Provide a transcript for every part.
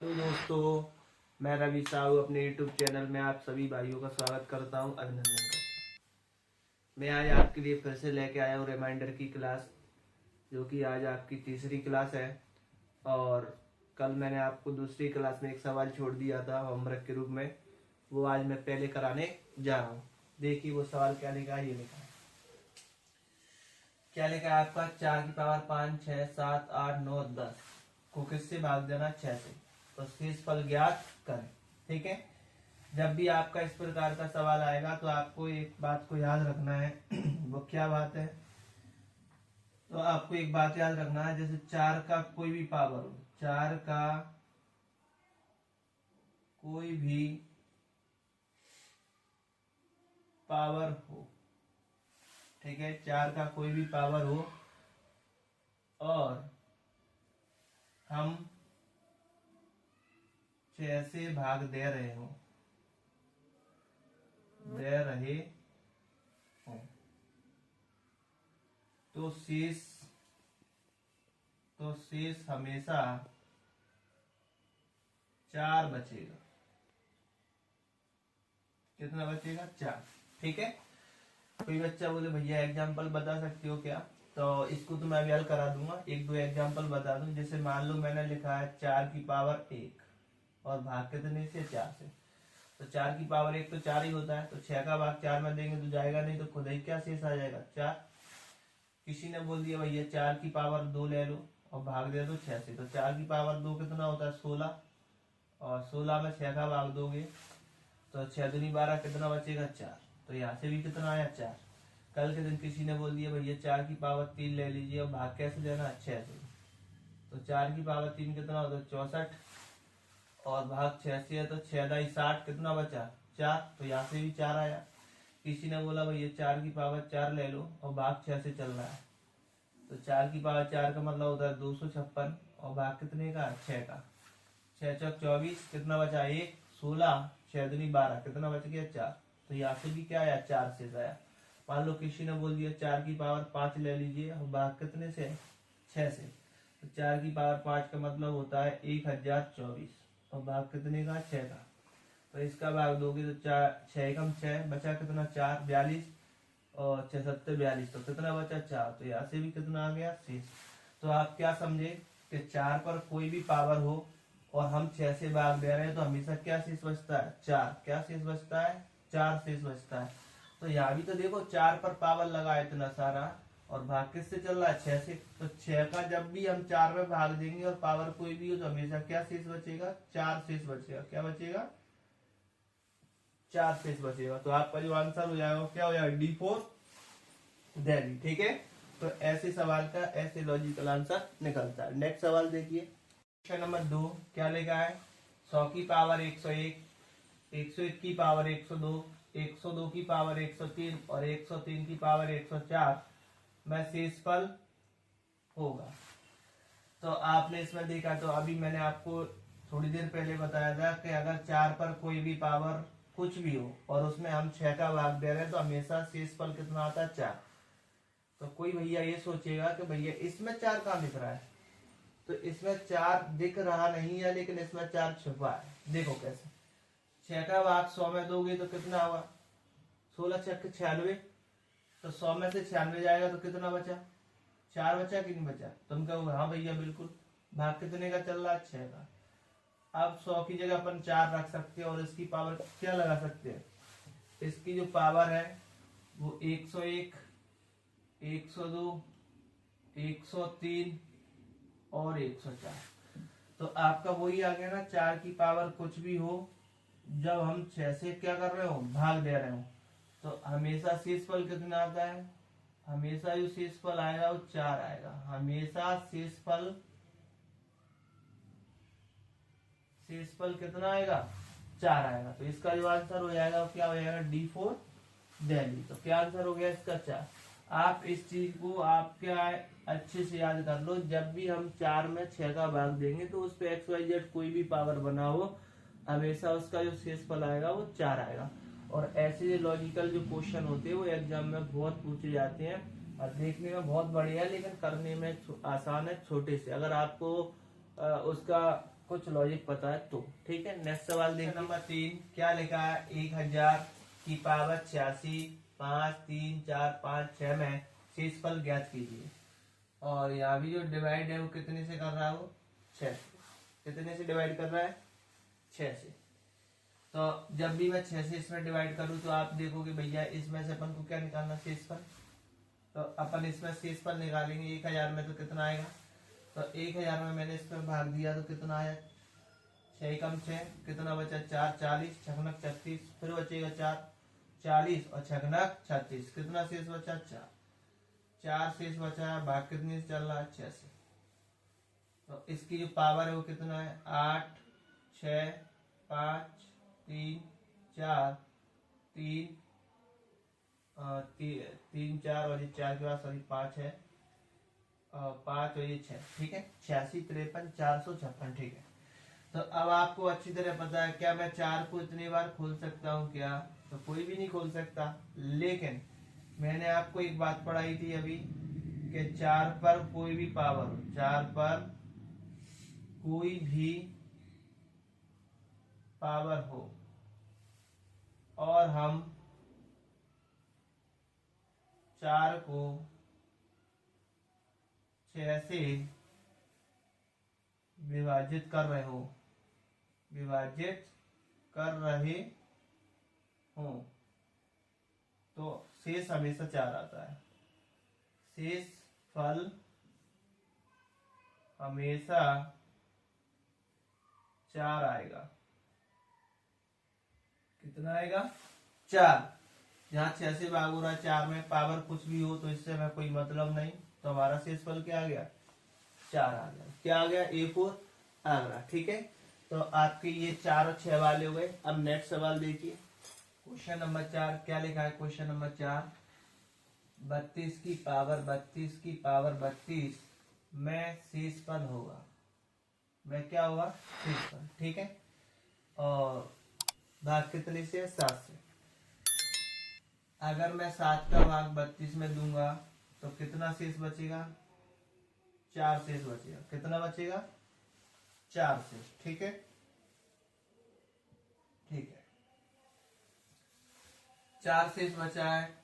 तो दोस्तों, मैं रवि साहू अपने YouTube चैनल में आप सभी भाइयों का स्वागत करता हूं, अभिनंदन करता हूं। मैं आज आपके लिए फिर से लेके आया हूं रिमाइंडर की क्लास, जो कि आज आपकी तीसरी क्लास है। और कल मैंने आपको दूसरी क्लास में एक सवाल छोड़ दिया था होमवर्क के रूप में, वो आज मैं पहले कराने जा रहा हूँ। देखिए वो सवाल क्या लिखा है, ये लिखा है, क्या लिखा है आपका, 4 की पावर 5, 6, 7, 8, 9, 10 को किससे भाग देना, 6 से। तो शेषफल ज्ञात करें। ठीक है, जब भी आपका इस प्रकार का सवाल आएगा तो आपको एक बात को याद रखना है। वो क्या बात है, तो आपको एक बात याद रखना है, जैसे 4 का कोई भी पावर हो, 4 का कोई भी पावर हो, ठीक है, 4 का कोई भी पावर हो और हम 6 से भाग दे रहे हो, तो शेष हमेशा 4 बचेगा। कितना बचेगा, 4। ठीक है, कोई बच्चा बोले भैया एग्जाम्पल बता सकते हो क्या, तो इसको तो मैं भी हल करा दूंगा। एक दो एग्जाम्पल बता दूं। जैसे मान लो मैंने लिखा है 4 की पावर 1 और भाग कितने से, 4 से। तो 4 की पावर 1 तो 4 ही होता है, तो 6 का भाग 4 में देंगे तो जाएगा नहीं, तो खुद ही क्या शेष आ जाएगा, 4। किसी ने बोल दिया भैया 4 की पावर 2 ले लो और भाग दे दो 6 से, तो 4 की पावर 2 कितना होता है, 16, और 16 में 6 का भाग दोगे तो 6 दूनी 12, कितना बचेगा, 4। तो यहाँ से भी कितना आया, 4। कल के दिन किसी ने बोल दिया भैया 4 की पावर 3 ले लीजिए और भाग कैसे देना, 6 से। तो 4 की पावर 3 कितना होता है, 64, और भाग 6 से है तो 6 दाई 60, कितना बचा, 4। तो यहाँ से भी 4 आया। किसी ने बोला भैया 4 की पावर 4 ले लो और भाग 6 से चल रहा है, तो 4 की पावर 4 का मतलब होता है 256, और भाग कितने का, 6 का। 6 चौक 24, कितना बचा, 1, 16, 6 दूनी 12, कितना बच गया, 4। तो यहाँ से भी क्या आया, 4 से आया। मान लो किसी ने बोल दिया 4 की पावर 5 ले लीजिए और भाग कितने से, 6 से। तो 4 की पावर 5 का मतलब होता है 1024, और भाग कितने का, 6 का। तो इसका भाग दोगे तो 4, 6 एकम 6, बचा कितना, 4, 42, और 6 सत्तर 42, तो कितना बचा, 4। तो यहाँ से भी कितना आ गया, शेष। तो आप क्या समझे कि 4 पर कोई भी पावर हो और हम 6 से भाग दे रहे हैं तो हमेशा क्या शेष बचता है, 4। क्या शेष बचता है, 4 शेष बचता है। तो यहाँ भी तो देखो 4 पर पावर लगा है इतना सारा, और भाग किससे चल रहा है, 6 से। तो 6 का जब भी हम 4 में भाग देंगे और पावर कोई भी हो तो हमेशा क्या शेष बचेगा, 4 शेष बचेगा। क्या बचेगा, 4 शेष बचेगा। तो आपका जो आंसर हो जाएगा क्या हो जाएगा, D4 दिल्ली। ठीक है, तो ऐसे सवाल का ऐसे लॉजिकल आंसर निकलता है। नेक्स्ट सवाल देखिए, क्वेश्चन नंबर 2 क्या लिखा है, 100 की पावर 101, 101 की पावर 102, 102 की पावर 103 और 103 की पावर 104 में शेषफल होगा। तो आपने इसमें देखा, तो अभी मैंने आपको थोड़ी देर पहले बताया था कि अगर 4 पर कोई भी पावर कुछ भी हो और उसमें हम 6 का भाग दे रहे हैं तो हमेशा शेषफल कितना आता है, 4। तो कोई भैया ये सोचेगा कि भैया इसमें 4 कहाँ दिख रहा है, तो इसमें 4 दिख रहा नहीं है, लेकिन इसमें 4 छुपा है। देखो कैसे, 6 का भाग 100 में दोगे तो कितना हुआ, 16 6 96, तो 100 में से 96 जाएगा तो कितना बचा, 4 बचा कि नहीं बचा। तुम कहोगे हाँ भैया बिल्कुल, भाग कितने का चल रहा है, 6 का। अब 100 की जगह अपन 4 रख सकते हैं और इसकी पावर क्या लगा सकते हैं, इसकी जो पावर है वो 101, 102, 103 और 104। तो आपका वही आ गया ना, 4 की पावर कुछ भी हो जब हम 6 से क्या कर रहे हो, भाग दे रहे हो, तो हमेशा शेषफल कितना आता है, हमेशा जो शेषफल आएगा वो 4 आएगा। हमेशा शेषफल कितना आएगा, 4 आएगा। तो इसका जो आंसर हो जाएगा क्या हो जाएगा, D4 दिल्ली। तो क्या आंसर हो गया इसका, 4। आप इस चीज को आप क्या अच्छे से याद कर लो, जब भी हम 4 में 6 का भाग देंगे तो उस पे XYZ कोई भी पावर बना हो, हमेशा उसका जो शेषफल आएगा वो 4 आएगा। और ऐसे लॉजिकल जो क्वेश्चन होते हैं वो एग्जाम में बहुत पूछे जाते हैं और देखने में बहुत बढ़िया है, लेकिन करने में आसान है, छोटे से। अगर आपको उसका कुछ लॉजिक पता है तो ठीक है। नेक्स्ट सवाल देखिए नंबर 3 क्या लिखा है 1000 की पावर 86 5 3 4 5 6 में शेषफल ज्ञात कीजिए। और यहाँ भी जो डिवाइड है वो कितने से कर रहा है, वो 6 से। कितने से डिवाइड कर रहा है, 6 से। तो जब भी मैं 6 से इसमें डिवाइड करूँ तो आप देखोगे भैया इसमें से अपन को क्या निकालना, शेषफल। तो अपन इसमें शेषफल निकालेंगे 1000 में तो कितना आएगा, तो 1000 में मैंने इसमें भाग दिया तो कितना आया, 6 कम 6 कितना बचा 4 40 छकनक 36 फिर बचेगा 4 40 और छकनक 36 कितना शेष बचा 4 शेष बचा है। भाग कितने से चल रहा है, 6 से। तो इसकी जो पावर है वो कितना है 8 6 5 3 4 3 3 4 और ये 4 के बाद सॉरी 5 है 5 और ये 6 ठीक है 86 53 456 ठीक है। तो अब आपको अच्छी तरह पता है क्या मैं 4 को इतनी बार खोल सकता हूँ क्या, तो कोई भी नहीं खोल सकता। लेकिन मैंने आपको एक बात पढ़ाई थी अभी कि 4 पर कोई भी पावर, 4 पर कोई भी पावर हो और हम 4 को 6 से विभाजित कर रहे हो तो शेष हमेशा 4 आता है। शेष फल हमेशा 4 आएगा। कितना आएगा, 4। जहाँ 6 से भाग हो रहा है 4 में, पावर कुछ भी हो तो इससे हमें कोई मतलब नहीं, तो हमारा शेषफल क्या आ गया, 4 आ गया। क्या आ गया, A4 आ गया। ठीक है, तो आपके ये 4 और 6 वाले हो गए। अब नेक्स्ट सवाल देखिए क्वेश्चन नंबर 4 क्या लिखा है। क्वेश्चन नंबर 4 32 की पावर 32 में शेषफल होगा, में क्या होगा, शेषफल। ठीक है, और भाग कितने से, 7 से। अगर मैं 7 का भाग 32 में दूंगा तो कितना शेष बचेगा, 4 शेष बचेगा। कितना बचेगा, 4 शेष। ठीक है, ठीक है, 4 शेष बचा है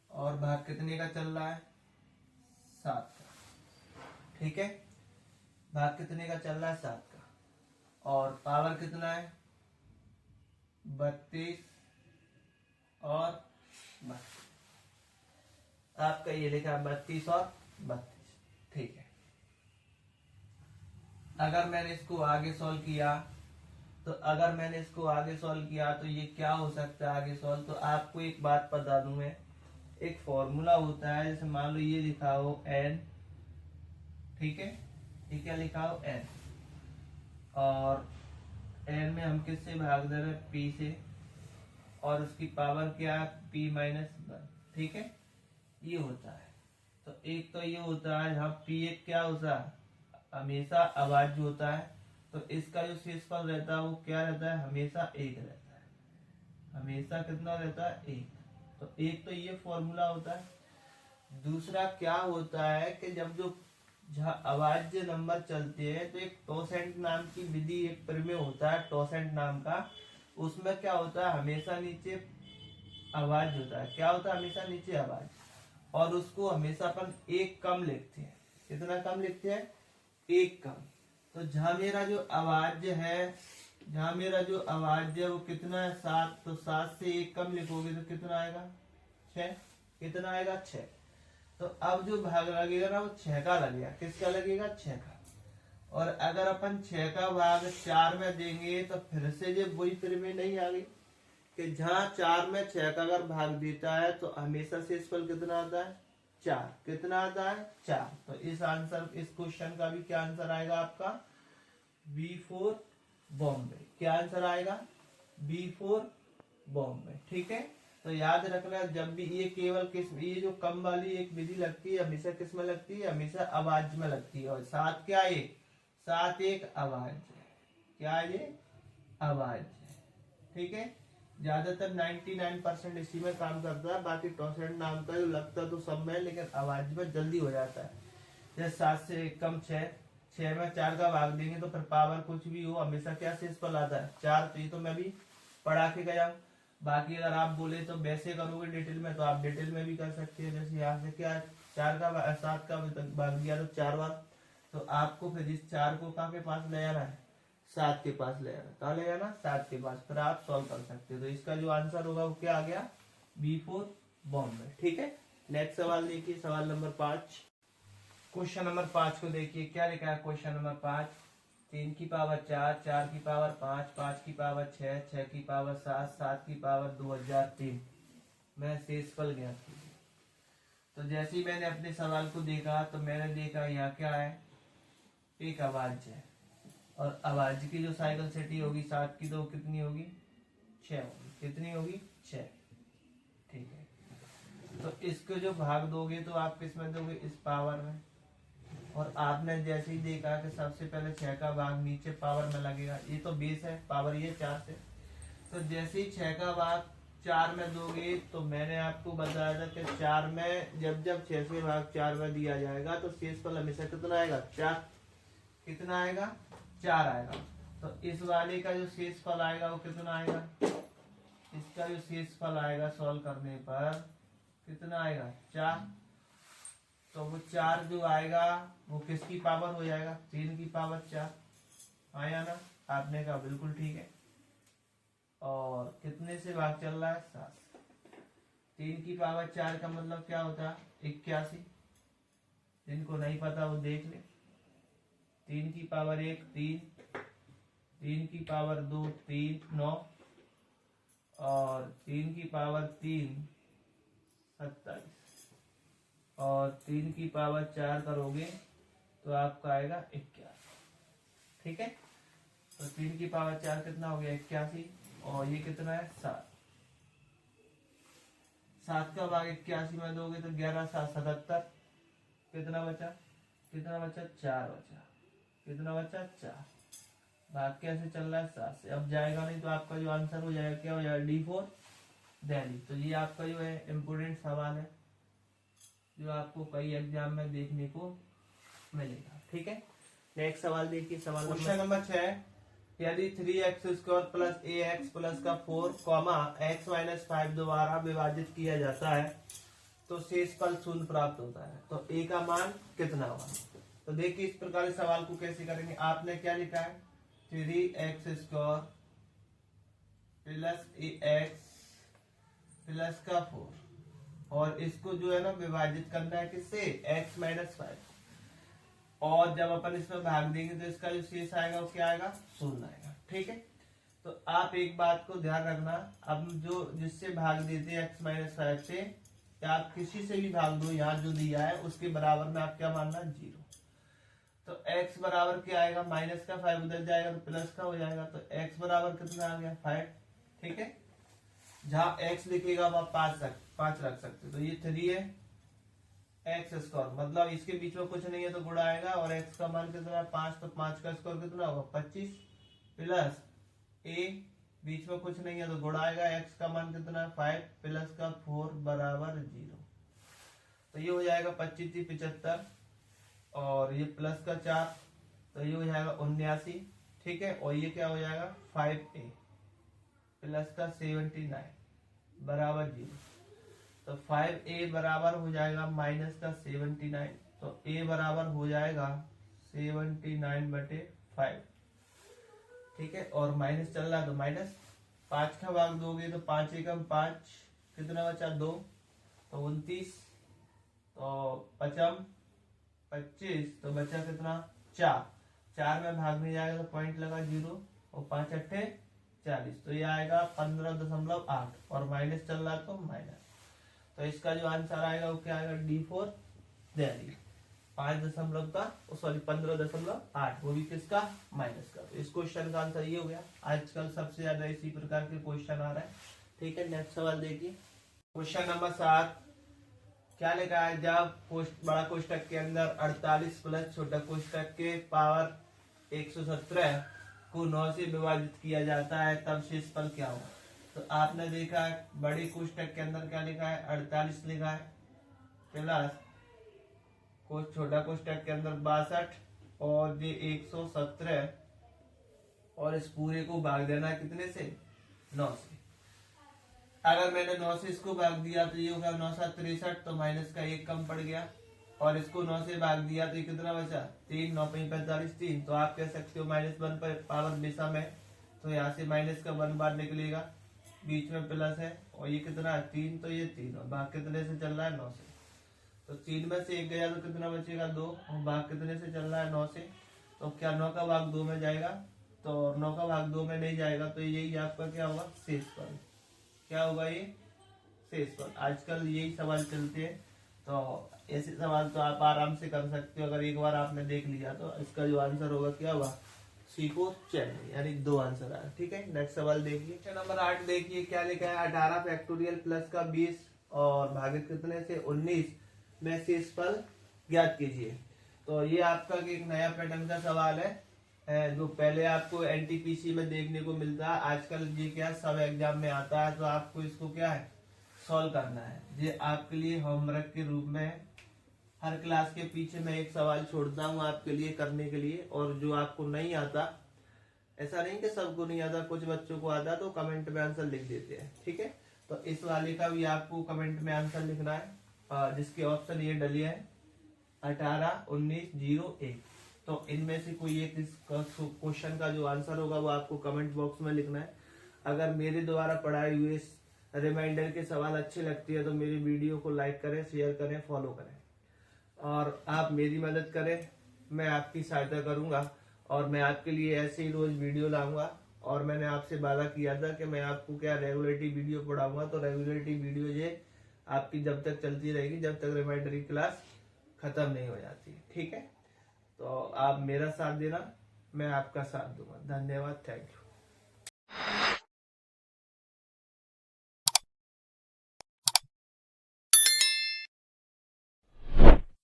और भाग कितने का चल रहा है, 7 का। ठीक है, भाग कितने का चल रहा है, 7 का। और पावर कितना है, 32 और 32। आपका ये लिखा 32 और 32। ठीक है, अगर मैंने इसको आगे सॉल्व किया तो ये क्या हो सकता है आगे सॉल्व। तो आपको एक बात बता दूं मैं, एक फॉर्मूला होता है, जैसे मान लो ये लिखा हो n, ठीक है, ये क्या लिखा हो n, और n में हम किससे भाग दे रहे हैं, p से, और उसकी पावर क्या है, p-1। ठीक है, ये होता है। तो एक तो ये होता है, यहाँ p एक क्या होता है, हमेशा अभाज्य होता है। तो इसका जो शेषफल रहता है वो क्या रहता है, हमेशा 1 रहता है। हमेशा कितना रहता है, 1। तो एक तो ये फॉर्मूला होता है। दूसरा क्या होता है कि जब जो जहाँ अभाज्य नंबर चलते हैं तो एक टॉसेंट नाम की विधि, एक प्रमेय होता है टॉसेंट नाम का। उसमें क्या होता है, हमेशा नीचे अभाज्य होता है। क्या होता है, हमेशा नीचे अभाज्य, और उसको हमेशा अपन 1 कम लिखते हैं। कितना कम लिखते हैं, 1 कम। तो जहां मेरा जो अभाज्य है वो कितना है, 7। तो 7 से 1 कम लिखोगे तो कितना आएगा, 6। कितना आएगा, 6। तो अब जो भाग लगेगा ना वो 6 का लगेगा। किसका लगेगा, 6 का। और अगर अपन 6 का भाग 4 में देंगे तो फिर से जो वही प्रमेय नहीं आ गई कि जहां 4 में 6 का अगर भाग देता है तो हमेशा शेषफल कितना आता है, 4। कितना आता है, 4। तो इस क्वेश्चन का भी क्या आंसर आएगा आपका, B4 बॉम्बे। क्या आंसर आएगा, B4 बॉम्बे। ठीक है, तो याद रखना, जब भी ये केवल ये जो कम वाली एक विधि लगती है हमेशा किस में लगती है, हमेशा अभाज्य में लगती है। और 7 क्या, 7 एक अभाज्य। क्या ये, अभाज्य। ठीक है, ज्यादातर 99% इसी में काम करता है। बाकी टॉसेंट नाम का जो लगता तो सब में, लेकिन अभाज्य में जल्दी हो जाता है। जैसे 7 से 1 कम 6, 6 में 4 का भाग देंगे तो फिर पावर कुछ भी हो हमेशा क्या शेषफल आता है 4। तो ये तो मैं भी पढ़ा के गया हूँ। बाकी अगर आप बोले तो वैसे करोगे डिटेल में तो आप डिटेल में भी कर सकते हैं। जैसे यहाँ से क्या 7 का भाग दिया तो 4 बार, तो आपको फिर इस 4 को कहाँ के पास ले जाना है 7 के पास ले जाना। कहाँ ले जाना 7 के पास, फिर आप सॉल्व कर सकते हो। तो इसका जो आंसर होगा वो क्या आ गया B4 बॉम्बे। ठीक है, नेक्स्ट सवाल देखिए, सवाल नंबर 5। क्वेश्चन नंबर 5 को देखिए क्या लिखा है। क्वेश्चन नंबर 5, 3 की पावर 4, 4 की पावर 5, 5 की पावर 6, 6 की पावर 7, 7 की पावर 2003 मैं शेषफल ज्ञात कीजिए। तो जैसे ही मैंने अपने सवाल को देखा तो मैंने देखा यहाँ क्या है, एक अभाज्य है, और अभाज्य की जो साइकिल सिटी होगी 7 की तो कितनी होगी 6 होगी। कितनी होगी 6। ठीक है, तो इसको जो भाग दोगे तो आप किस में दोगे इस पावर में, और आपने जैसे ही देखा कि सबसे पहले 6 का भाग नीचे पावर में लगेगा। ये तो बेस है, पावर ये 4 से, तो जैसे ही 6 का भाग 4 में दोगे तो मैंने आपको बताया था कि 4 में जब 6 से भाग 4 में दिया जाएगा तो शेषफल हमेशा कितना आएगा 4। कितना आएगा 4 आएगा। तो इस वाले का जो शेषफल आएगा वो कितना आएगा, इसका जो शेषफल आएगा सॉल्व करने पर कितना आएगा 4। तो वो 4 जो आएगा वो किसकी पावर हो जाएगा 3 की पावर 4। आया ना, आपने कहा बिल्कुल ठीक है। और कितने से भाग चल रहा है 7। 3 की पावर 4 का मतलब क्या होता है 81। जिनको नहीं पता वो देख ले। 3 की पावर 1 3, 3 की पावर 2 3 9, और 3 की पावर 3 27, और 3 की पावर 4 करोगे तो आपका आएगा 81। ठीक है, तो 3 की पावर 4 कितना हो गया 81, और ये कितना है 7। 7 का भाग 81 में दोगे तो 11 7 77, कितना बचा 4 बचा। कितना बचा 4। भाग कैसे चल रहा है 7 से, अब जाएगा नहीं तो आपका जो आंसर हो जाएगा क्या हो जाएगा D4 दिल्ली। तो ये आपका जो है इम्पोर्टेंट सवाल है जो आपको कई एग्जाम में देखने को मिलेगा। ठीक है, नेक्स्ट सवाल देखिए, सवाल क्वेश्चन नंबर 6। यदि 3x² प्लस ax प्लस का 4 कॉमा x माइनस 5 द्वारा विभाजित किया जाता है तो शेषफल 0 प्राप्त होता है, तो a का मान कितना होगा। तो देखिए इस प्रकार के सवाल को कैसे करेंगे। आपने क्या लिखा है 3x² प्लस ax प्लस का 4, और इसको जो है ना विभाजित करना है किससे x माइनस 5, और जब अपन इसमें भाग देंगे तो इसका जो शेष आएगा वो क्या आएगा 0 आएगा। ठीक है, तो आप एक बात को ध्यान रखना, अब जो जिससे भाग देते हैं x माइनस 5 से, या आप किसी से भी भाग दो, यहाँ जो दिया है उसके बराबर में आप क्या मानना 0। तो x बराबर क्या आएगा, माइनस का 5 उधर जाएगा तो प्लस का हो जाएगा, तो x बराबर कितना आ गया 5। ठीक है, जहां x लिखेगा वहां 5 रख सकते, तो ये 3 है x², मतलब इसके बीच में कुछ नहीं है तो गुणा आएगा, और x का मान कितना है 5, तो 5 का स्क्वायर कितना होगा 25, प्लस a बीच में कुछ नहीं है तो गुणा आएगा, x का मान कितना है 5 प्लस का 4 बराबर 0। तो ये हो जाएगा 25 75, और ये प्लस का 4 तो ये हो जाएगा 79। ठीक है, और ये क्या हो जाएगा 5a प्लस का 79 बराबर 0। तो 5a बराबर हो जाएगा माइनस का 79, तो a बराबर हो जाएगा 79/5। ठीक है, और माइनस चल रहा है तो माइनस, 5 का भाग दोगे तो 5 एकम 5, कितना बचा 2, तो 29, तो 5 25, तो बचा कितना 4। 4 में भाग नहीं जाएगा तो पॉइंट लगा 0, और 5 अट्ठे 40, तो ये आएगा 15.8, और माइनस चल रहा है तो माइनस। तो इसका जो आंसर आएगा वो क्या आएगा D4 दिल्ली। 15.8, वो भी किसका माइनस का। तो इस क्वेश्चन का आंसर ये हो गया। आजकल सबसे ज्यादा इसी प्रकार के क्वेश्चन आ रहे हैं। ठीक है, नेक्स्ट सवाल देखिए, क्वेश्चन नंबर 7। क्या लिखा है, जब बड़ा कोष्टक के अंदर 48 प्लस छोटा कोष्टक के पावर 117 को 9 से विभाजित किया जाता है तब शेषफल क्या होगा। तो आपने देखा है बड़ी कोष्टक के अंदर क्या लिखा है 48 लिखा है, प्लस छोटा कोष्टक के अंदर 62 और ये 117 और इस पूरे को भाग देना है कितने से, 9 से। अगर मैंने 9 से इसको भाग दिया तो ये होगा 9 7 63, तो माइनस का 1 कम पड़ गया। और इसको 9 से भाग दिया तो ये कितना बचा, 3, 9 5 45 3। तो आप कह सकते हो -1 पर पावर विषम है, तो यहाँ से माइनस का 1 बार निकलेगा, बीच में प्लस है, और ये कितना है 3, तो ये 3, और भाग कितने से चल रहा है, 9 से। तो 3 में से 1 गया तो कितना बचेगा, 2, और भाग कितने से चल रहा है, 9 से। तो क्या 9 का भाग 2 में जाएगा, तो 9 का भाग 2 में नहीं जाएगा, तो यही आपका क्या होगा, शेषफल। क्या होगा ये, शेषफल। आजकल यही सवाल चलते हैं, तो ऐसे सवाल तो आप आराम से कर सकते हो। अगर एक बार आपने देख लिया तो इसका जो आंसर होगा क्या होगा, सी को चेक, यानी 2 आंसर आया। ठीक है, नेक्स्ट सवाल देखिए, नंबर 8 देखिए क्या लिखा है, 18 फैक्टोरियल प्लस का 20 और भागित कितने से 19 में शेषफल ज्ञात कीजिए। तो ये आपका एक नया पैटर्न का सवाल है, जो पहले आपको एनटीपीसी में देखने को मिलता है, आजकल ये क्या सब एग्जाम में आता है। तो आपको इसको क्या है, सॉल्व करना है। ये आपके लिए होमवर्क के रूप में है। हर क्लास के पीछे मैं एक सवाल छोड़ता हूँ आपके लिए करने के लिए, और जो आपको नहीं आता, ऐसा नहीं कि सबको नहीं आता, कुछ बच्चों को आता तो कमेंट में आंसर लिख देते हैं। ठीक है, तो इस वाले का भी आपको कमेंट में आंसर लिखना है, जिसके ऑप्शन ये डले हैं 18 19 0 1। तो इनमें से कोई एक क्वेश्चन का जो आंसर होगा वो आपको कमेंट बॉक्स में लिखना है। अगर मेरे द्वारा पढ़ाए हुए रिमाइंडर के सवाल अच्छे लगते हैं तो मेरी वीडियो को लाइक करें, शेयर करें, फॉलो करें, और आप मेरी मदद करें, मैं आपकी सहायता करूंगा, और मैं आपके लिए ऐसे ही रोज वीडियो लाऊंगा। और मैंने आपसे वादा किया था कि मैं आपको क्या रेगुलरिटी वीडियो पढ़ाऊंगा, तो रेगुलरिटी वीडियो ये आपकी जब तक चलती रहेगी, जब तक रिमाइंडर की क्लास खत्म नहीं हो जाती। ठीक है, तो आप मेरा साथ देना, मैं आपका साथ दूंगा। धन्यवाद, थैंक यू।